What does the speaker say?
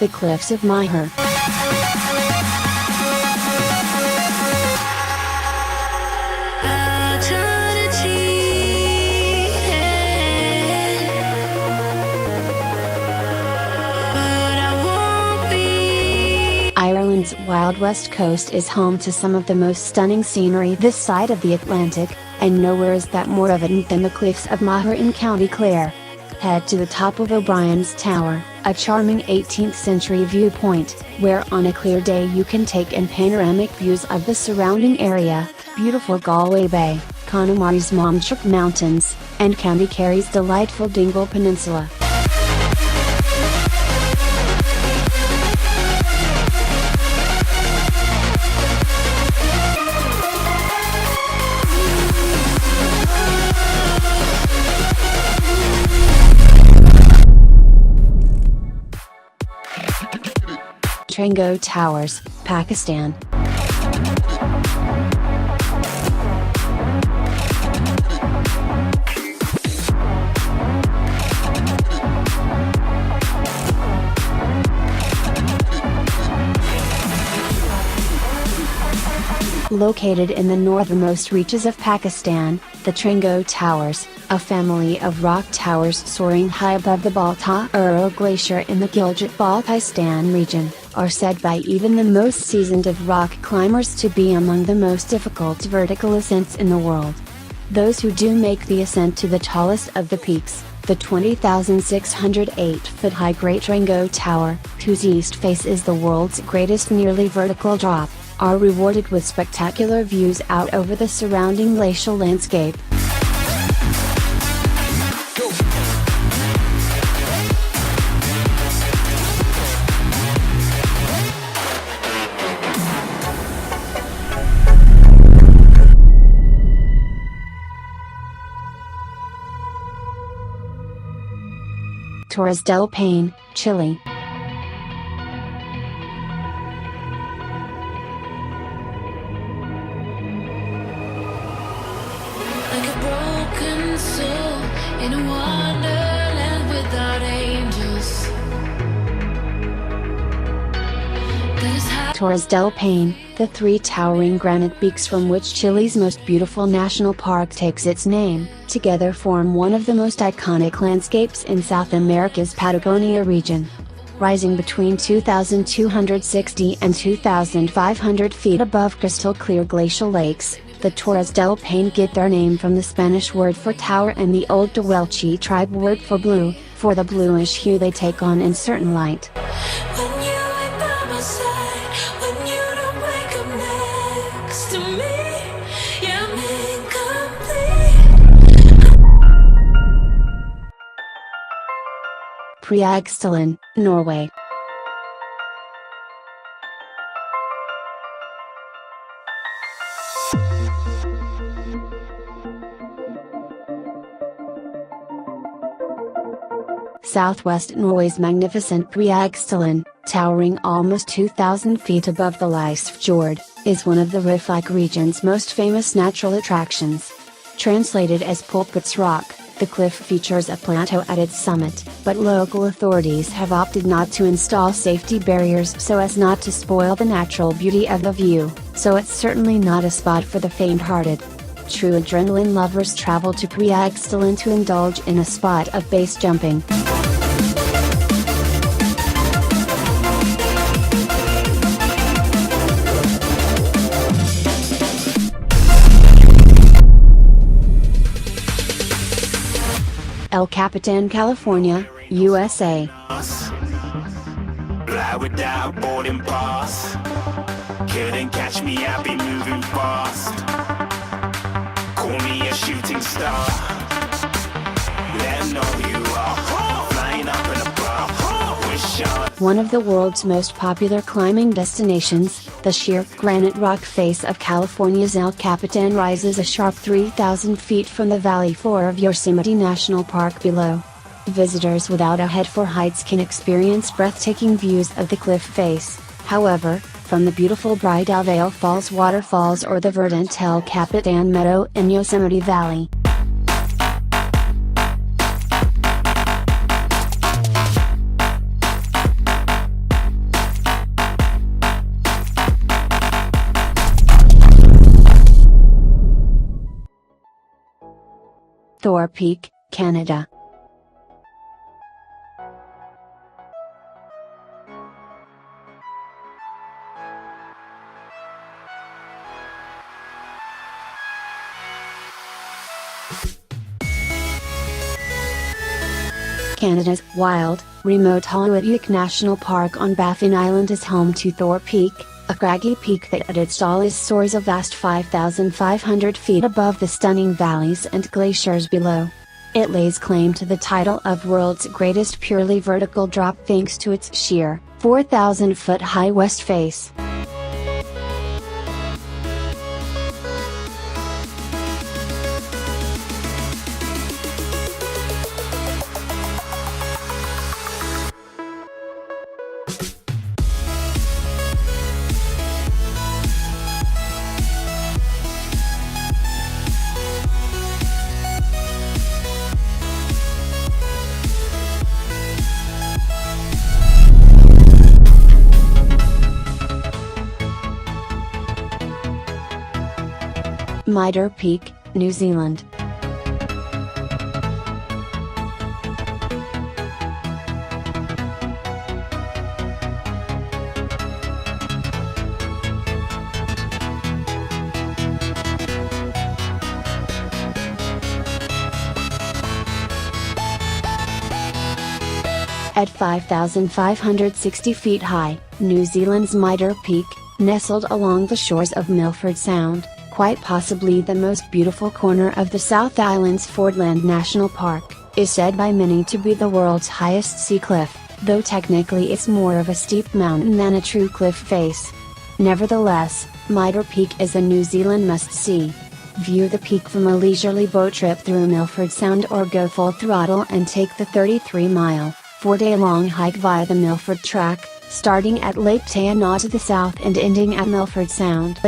the Cliffs of Moher. Ireland's wild west coast is home to some of the most stunning scenery this side of the Atlantic, and nowhere is that more evident than the Cliffs of Moher in County Clare. Head to the top of O'Brien's Tower, a charming 18th century viewpoint, where on a clear day you can take in panoramic views of the surrounding area, beautiful Galway Bay, Connemara's Montrich Mountains, and County Kerry's delightful Dingle Peninsula. Trango Towers, Pakistan. Located in the northernmost reaches of Pakistan, the Trango Towers, a family of rock towers soaring high above the Balta-Uro Glacier in the Gilgit-Baltistan region, are said by even the most seasoned of rock climbers to be among the most difficult vertical ascents in the world. Those who do make the ascent to the tallest of the peaks, the 20,608-foot high Great Trango Tower, whose east face is the world's greatest nearly vertical drop, are rewarded with spectacular views out over the surrounding glacial landscape. Torres del Paine, Chile. Like a broken soul in a wonderland without angels. Torres del Paine, the three towering granite peaks from which Chile's most beautiful national park takes its name, together form one of the most iconic landscapes in South America's Patagonia region. Rising between 2,260 and 2,500 feet above crystal-clear glacial lakes, the Torres del Paine get their name from the Spanish word for tower and the Old Tehuelche tribe word for blue, for the bluish hue they take on in certain light. Preikestolen, Norway. Southwest Norway's magnificent Preikestolen, towering almost 2,000 feet above the Lysefjord, is one of the rift-like region's most famous natural attractions. Translated as Pulpit's Rock, the cliff features a plateau at its summit, but local authorities have opted not to install safety barriers so as not to spoil the natural beauty of the view, so it's certainly not a spot for the faint-hearted. True adrenaline lovers travel to Preikestolen to indulge in a spot of base jumping. El Capitan, California, USA. Fly without boarding pass. Couldn't catch me, I'll be moving fast. Call me a shooting star. Let 'em know you are. Flying up in a bar. Wish on. One of the world's most popular climbing destinations, the sheer granite rock face of California's El Capitan rises a sharp 3,000 feet from the valley floor of Yosemite National Park below. Visitors without a head for heights can experience breathtaking views of the cliff face, however, from the beautiful Bridal Veil Falls waterfalls or the verdant El Capitan Meadow in Yosemite Valley. Thor Peak, Canada. Canada's wild, remote Hollywood National Park on Baffin Island is home to Thor Peak, a craggy peak that at its tallest soars a vast 5,500 feet above the stunning valleys and glaciers below. It lays claim to the title of world's greatest purely vertical drop thanks to its sheer, 4,000-foot high west face. Mitre Peak, New Zealand. At 5,560 feet high, New Zealand's Mitre Peak, nestled along the shores of Milford Sound, quite possibly the most beautiful corner of the South Island's Fordland National Park, is said by many to be the world's highest sea cliff, though technically it's more of a steep mountain than a true cliff face. Nevertheless, Mitre Peak is a New Zealand must-see. View the peak from a leisurely boat trip through Milford Sound or go full throttle and take the 33-mile, 4-day-long hike via the Milford Track, starting at Lake Taynagh to the south and ending at Milford Sound.